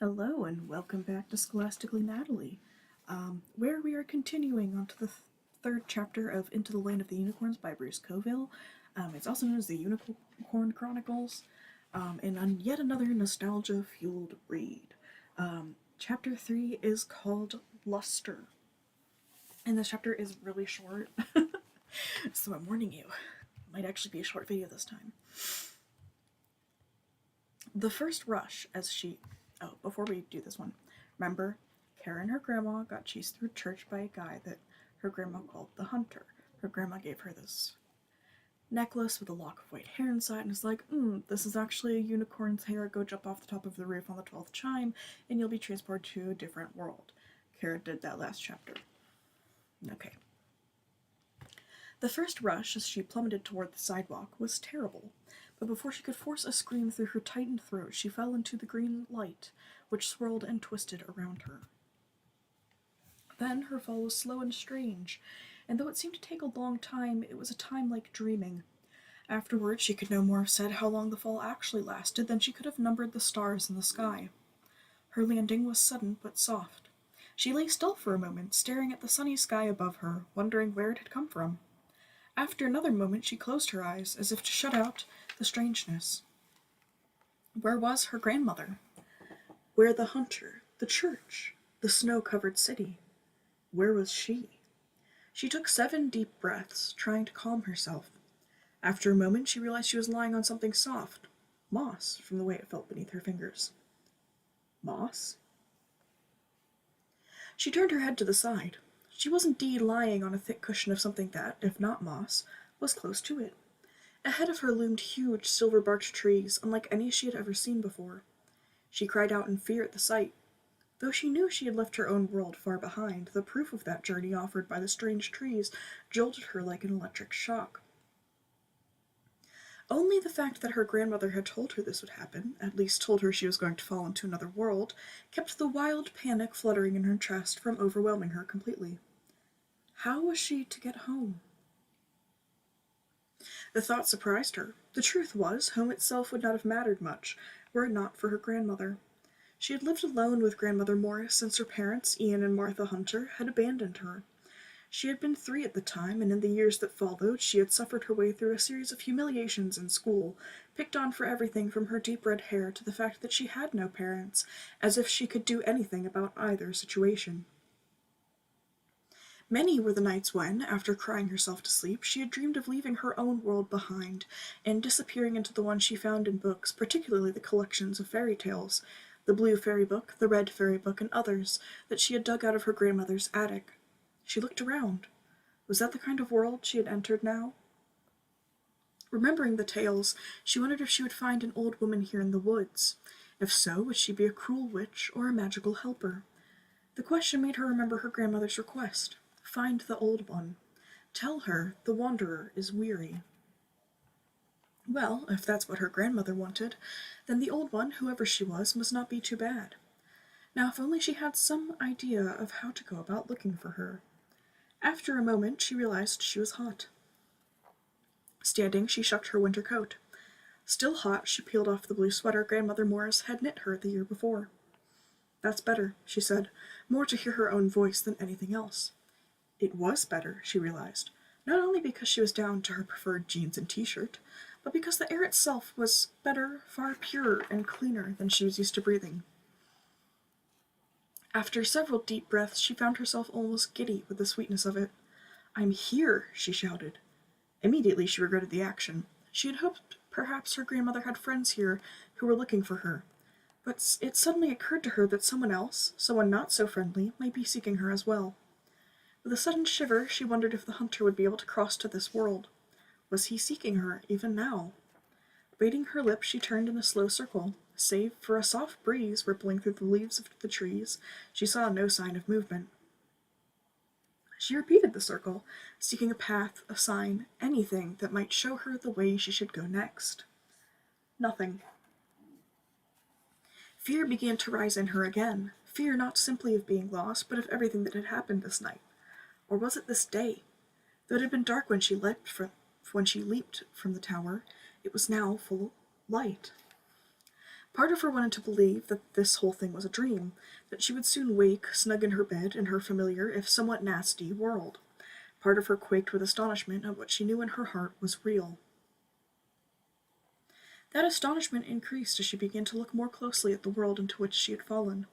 Hello and welcome back to Scholastically Natalie, where we are continuing on to the third chapter of Into the Land of the Unicorns by Bruce Coville. It's also known as the Unicorn Chronicles, and on yet another nostalgia-fueled read. Chapter 3 is called Luster, and this chapter is really short, so I'm warning you, it might actually be a short video this time. The first rush as she... Oh, before we do this one, remember, Kara and her grandma got chased through church by a guy that her grandma called the Hunter. Her grandma gave her this necklace with a lock of white hair inside and is like, this is actually a unicorn's hair. Go jump off the top of the roof on the 12th chime and you'll be transported to a different world. Kara did that last chapter. Okay. The first rush as she plummeted toward the sidewalk was terrible, but before she could force a scream through her tightened throat, she fell into the green light, which swirled and twisted around her. Then her fall was slow and strange, and though it seemed to take a long time, it was a time like dreaming. Afterward, she could no more have said how long the fall actually lasted than she could have numbered the stars in the sky. Her landing was sudden but soft. She lay still for a moment, staring at the sunny sky above her, wondering where it had come from. After another moment she closed her eyes, as if to shut out the strangeness. Where was her grandmother? Where the Hunter, the church, the snow-covered city? Where was she? She took 7 deep breaths, trying to calm herself. After a moment she realized she was lying on something soft, moss, from the way it felt beneath her fingers. Moss? She turned her head to the side. She was indeed lying on a thick cushion of something that, if not moss, was close to it. Ahead of her loomed huge silver-barked trees, unlike any she had ever seen before. She cried out in fear at the sight. Though she knew she had left her own world far behind, the proof of that journey offered by the strange trees jolted her like an electric shock. Only the fact that her grandmother had told her this would happen, at least told her she was going to fall into another world, kept the wild panic fluttering in her chest from overwhelming her completely. How was she to get home? The thought surprised her. The truth was, home itself would not have mattered much, were it not for her grandmother. She had lived alone with Grandmother Morris since her parents, Ian and Martha Hunter, had abandoned her. She had been 3 at the time, and in the years that followed, she had suffered her way through a series of humiliations in school, picked on for everything from her deep red hair to the fact that she had no parents, as if she could do anything about either situation. Many were the nights when, after crying herself to sleep, she had dreamed of leaving her own world behind, and disappearing into the one she found in books, particularly the collections of fairy tales, the blue fairy book, the red fairy book, and others that she had dug out of her grandmother's attic. She looked around. Was that the kind of world she had entered now? Remembering the tales, she wondered if she would find an old woman here in the woods. If so, would she be a cruel witch or a magical helper? The question made her remember her grandmother's request. Find the old one. Tell her the wanderer is weary. Well, if that's what her grandmother wanted, then the old one, whoever she was, must not be too bad. Now, if only she had some idea of how to go about looking for her. After a moment, she realized she was hot. Standing, she shucked her winter coat. Still hot, she peeled off the blue sweater Grandmother Morris had knit her the year before. That's better, she said, more to hear her own voice than anything else. It was better, she realized, not only because she was down to her preferred jeans and t-shirt, but because the air itself was better, far purer and cleaner than she was used to breathing. After several deep breaths, she found herself almost giddy with the sweetness of it. "I'm here," she shouted. Immediately she regretted the action. She had hoped perhaps her grandmother had friends here who were looking for her, but it suddenly occurred to her that someone else, someone not so friendly, might be seeking her as well. With a sudden shiver, she wondered if the Hunter would be able to cross to this world. Was he seeking her, even now? Biting her lip, she turned in a slow circle. Save for a soft breeze rippling through the leaves of the trees, she saw no sign of movement. She repeated the circle, seeking a path, a sign, anything that might show her the way she should go next. Nothing. Fear began to rise in her again, fear not simply of being lost, but of everything that had happened this night. Or was it this day? Though it had been dark when she leaped from the tower, it was now full light. Part of her wanted to believe that this whole thing was a dream, that she would soon wake, snug in her bed, in her familiar, if somewhat nasty, world. Part of her quaked with astonishment at what she knew in her heart was real. That astonishment increased as she began to look more closely at the world into which she had fallen.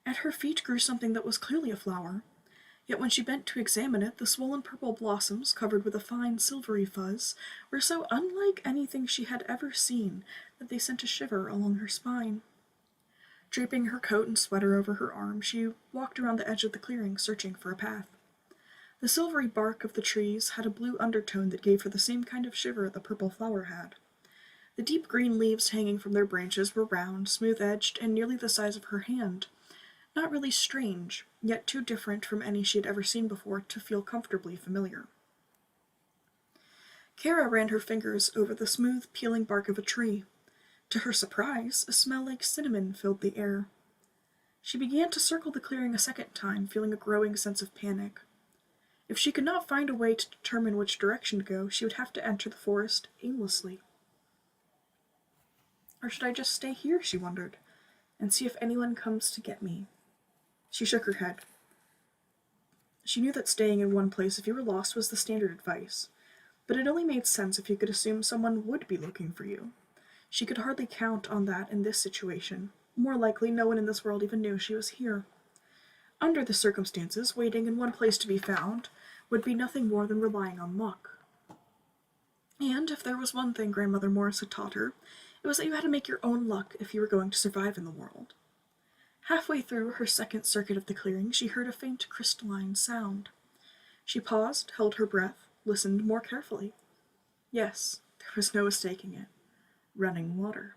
At her feet grew something that was clearly a flower, yet when she bent to examine it, the swollen purple blossoms, covered with a fine silvery fuzz, were so unlike anything she had ever seen that they sent a shiver along her spine. Draping her coat and sweater over her arm, she walked around the edge of the clearing, searching for a path. The silvery bark of the trees had a blue undertone that gave her the same kind of shiver the purple flower had. The deep green leaves hanging from their branches were round, smooth-edged, and nearly the size of her hand. Not really strange, yet too different from any she had ever seen before to feel comfortably familiar. Kara ran her fingers over the smooth, peeling bark of a tree. To her surprise, a smell like cinnamon filled the air. She began to circle the clearing a second time, feeling a growing sense of panic. If she could not find a way to determine which direction to go, she would have to enter the forest aimlessly. Or should I just stay here, she wondered, and see if anyone comes to get me? She shook her head. She knew that staying in one place if you were lost was the standard advice, but it only made sense if you could assume someone would be looking for you. She could hardly count on that in this situation. More likely, no one in this world even knew she was here. Under the circumstances, waiting in one place to be found would be nothing more than relying on luck. And if there was one thing Grandmother Morris had taught her, it was that you had to make your own luck if you were going to survive in the world. Halfway through her second circuit of the clearing, she heard a faint crystalline sound. She paused, held her breath, listened more carefully. Yes, there was no mistaking it. Running water.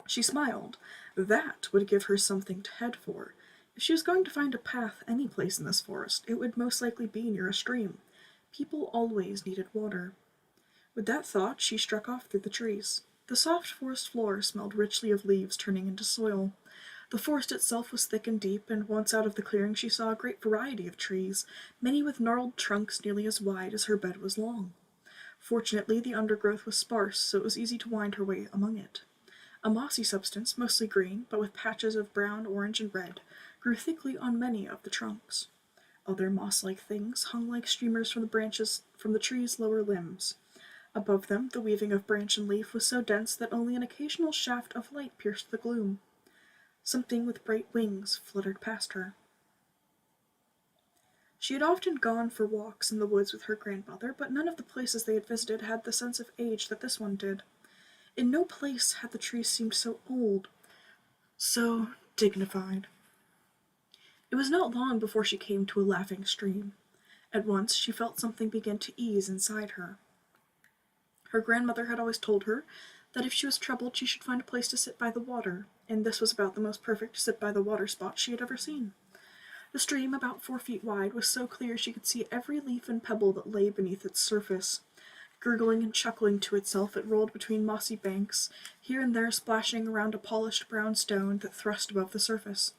She smiled. That would give her something to head for. If she was going to find a path any place in this forest, it would most likely be near a stream. People always needed water. With that thought, she struck off through the trees. The soft forest floor smelled richly of leaves turning into soil. The forest itself was thick and deep, and once out of the clearing she saw a great variety of trees, many with gnarled trunks nearly as wide as her bed was long. Fortunately, the undergrowth was sparse, so it was easy to wind her way among it. A mossy substance, mostly green, but with patches of brown, orange, and red, grew thickly on many of the trunks. Other moss-like things hung like streamers from the branches from the tree's lower limbs. Above them, the weaving of branch and leaf was so dense that only an occasional shaft of light pierced the gloom. Something with bright wings fluttered past her. She had often gone for walks in the woods with her grandmother, but none of the places they had visited had the sense of age that this one did. In no place had the trees seemed so old, so dignified. It was not long before she came to a laughing stream. At once she felt something begin to ease inside her. Her grandmother had always told her that if she was troubled she should find a place to sit by the water, and this was about the most perfect sit-by-the-water spot she had ever seen. The stream, about 4 feet wide, was so clear she could see every leaf and pebble that lay beneath its surface. Gurgling and chuckling to itself, it rolled between mossy banks, here and there splashing around a polished brown stone that thrust above the surface.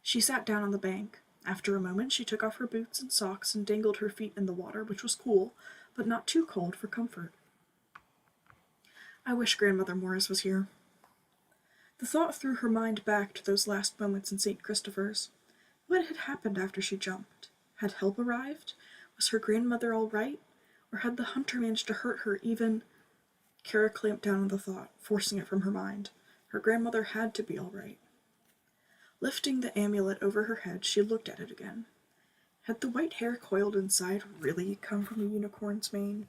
She sat down on the bank. After a moment she took off her boots and socks and dangled her feet in the water, which was cool, but not too cold for comfort. I wish Grandmother Morris was here. The thought threw her mind back to those last moments in St. Christopher's. What had happened after she jumped? Had help arrived? Was her grandmother all right? Or had the hunter managed to hurt her even? Kara clamped down on the thought, forcing it from her mind. Her grandmother had to be all right. Lifting the amulet over her head, she looked at it again. Had the white hair coiled inside really come from a unicorn's mane?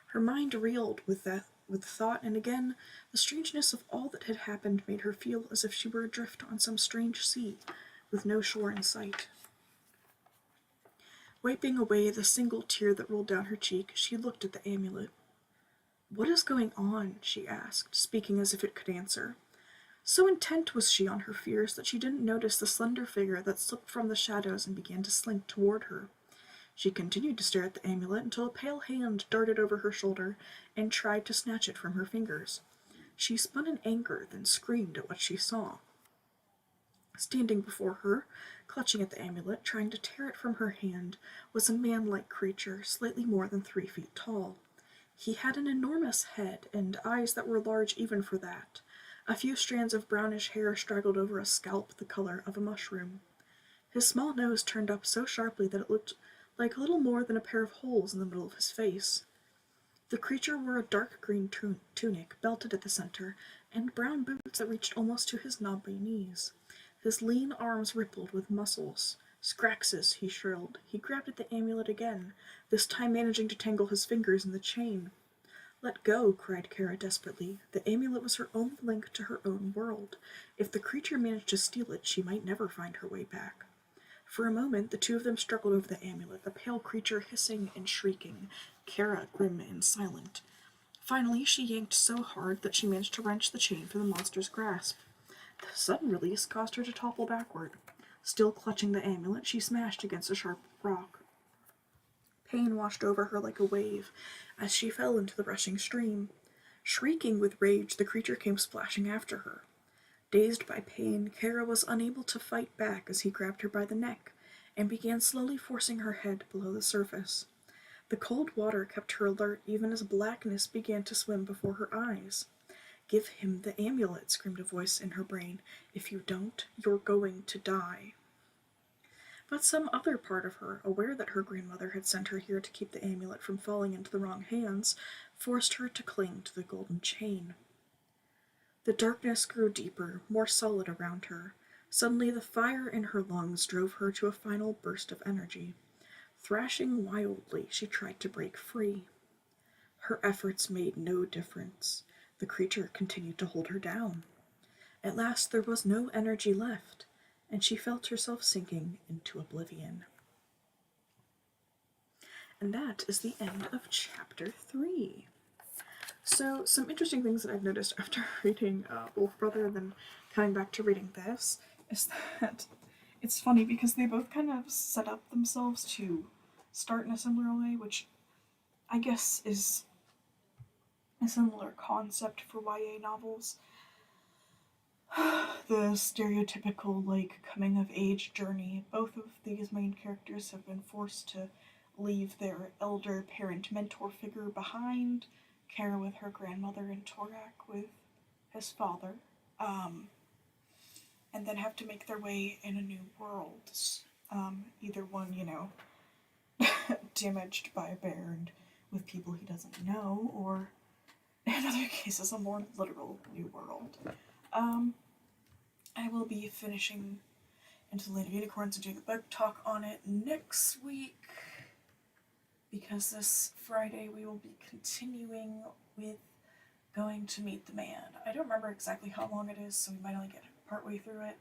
Her mind reeled with the thought, and again the strangeness of all that had happened made her feel as if she were adrift on some strange sea, with no shore in sight. Wiping away the single tear that rolled down her cheek, she looked at the amulet. "What is going on?" she asked, speaking as if it could answer. So intent was she on her fears that she didn't notice the slender figure that slipped from the shadows and began to slink toward her. She continued to stare at the amulet until a pale hand darted over her shoulder and tried to snatch it from her fingers. She spun in anger, then screamed at what she saw. Standing before her, clutching at the amulet, trying to tear it from her hand, was a man-like creature, slightly more than 3 feet tall. He had an enormous head and eyes that were large even for that. A few strands of brownish hair straggled over a scalp the color of a mushroom. His small nose turned up so sharply that it looked like little more than a pair of holes in the middle of his face. The creature wore a dark green tunic belted at the center, and brown boots that reached almost to his knobby knees. His lean arms rippled with muscles. Scraxus, he shrilled. He grabbed at the amulet again, this time managing to tangle his fingers in the chain. Let go, cried Kara desperately. The amulet was her only link to her own world. If the creature managed to steal it, she might never find her way back. For a moment, the two of them struggled over the amulet, the pale creature hissing and shrieking, Kara grim and silent. Finally, she yanked so hard that she managed to wrench the chain from the monster's grasp. The sudden release caused her to topple backward. Still clutching the amulet, she smashed against a sharp rock. Pain washed over her like a wave as she fell into the rushing stream. Shrieking with rage, the creature came splashing after her. Dazed by pain, Kara was unable to fight back as he grabbed her by the neck and began slowly forcing her head below the surface. The cold water kept her alert even as blackness began to swim before her eyes. Give him the amulet, screamed a voice in her brain. If you don't, you're going to die. But some other part of her, aware that her grandmother had sent her here to keep the amulet from falling into the wrong hands, forced her to cling to the golden chain. The darkness grew deeper, more solid around her. Suddenly the fire in her lungs drove her to a final burst of energy. Thrashing wildly, she tried to break free. Her efforts made no difference. The creature continued to hold her down. At last there was no energy left, and she felt herself sinking into oblivion. And that is the end of chapter 3. So, some interesting things that I've noticed after reading Wolf Brother and then coming back to reading this is that it's funny because they both kind of set up themselves to start in a similar way, which I guess is a similar concept for YA novels. The stereotypical, like, coming of age journey. Both of these main characters have been forced to leave their elder parent mentor figure behind. Kara with her grandmother and Torak with his father. And then have to make their way in a new world. Either one, damaged by a bear and with people he doesn't know, or in other cases, a more literal new world. I will be finishing Into the Land of Unicorns and doing a book talk on it next week, because this Friday we will be continuing with Going to Meet the Man. I don't remember exactly how long it is, so we might only get partway through it.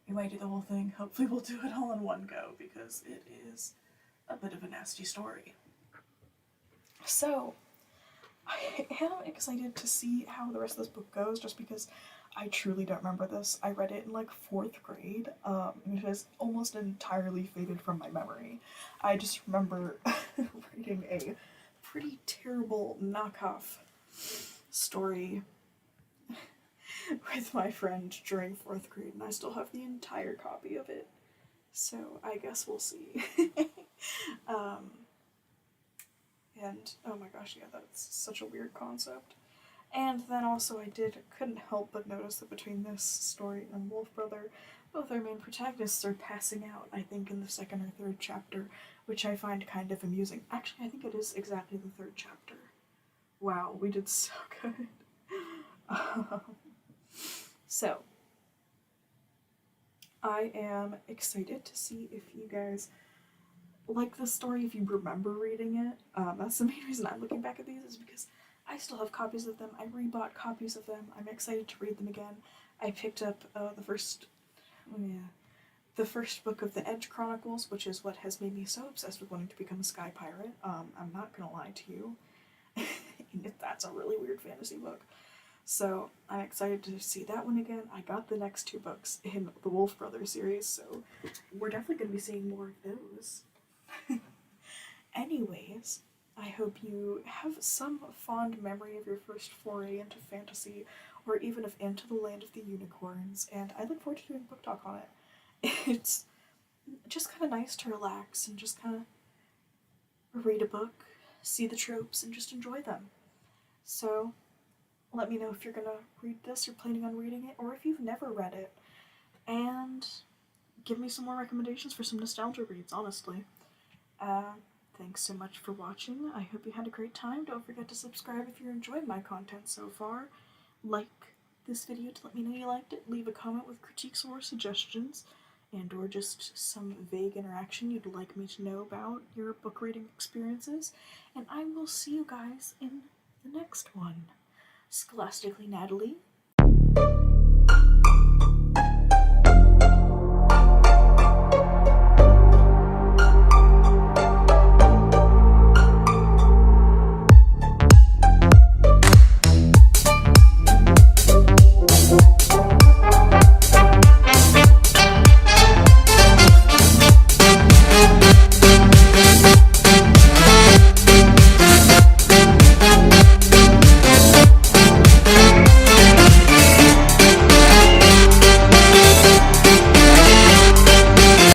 We might do the whole thing. Hopefully we'll do it all in one go, because it is a bit of a nasty story. So, I am excited to see how the rest of this book goes, just because I truly don't remember this. I read it in like 4th grade, and it has almost entirely faded from my memory. I just remember reading a pretty terrible knockoff story with my friend during 4th grade, and I still have the entire copy of it. So I guess we'll see. And oh my gosh, yeah, that's such a weird concept. And then also couldn't help but notice that between this story and Wolf Brother, both our main protagonists are passing out, I think, in the 2nd or 3rd chapter, which I find kind of amusing. Actually, I think it is exactly the 3rd chapter. Wow, we did so good. So, I am excited to see if you guys like the story, if you remember reading it. That's the main reason I'm looking back at these, is because I still have copies of them. I rebought copies of them. I'm excited to read them again. I picked up the first book of the Edge Chronicles, which is what has made me so obsessed with wanting to become a sky pirate. I'm not gonna lie to you. That's a really weird fantasy book. So I'm excited to see that one again. I got the next 2 books in the Wolf Brothers series, so we're definitely going to be seeing more of those. Anyways, I hope you have some fond memory of your first foray into fantasy, or even of Into the Land of the Unicorns, and I look forward to doing a book talk on it. It's just kind of nice to relax and just kind of read a book, see the tropes, and just enjoy them. So let me know if you're gonna read this or planning on reading it, or if you've never read it. And give me some more recommendations for some nostalgia reads, honestly. Thanks so much for watching. I hope you had a great time. Don't forget to subscribe if you're enjoying my content so far. Like this video to let me know you liked it. Leave a comment with critiques or suggestions, and or just some vague interaction you'd like me to know about your book reading experiences. And I will see you guys in the next one. Scholastically Natalie.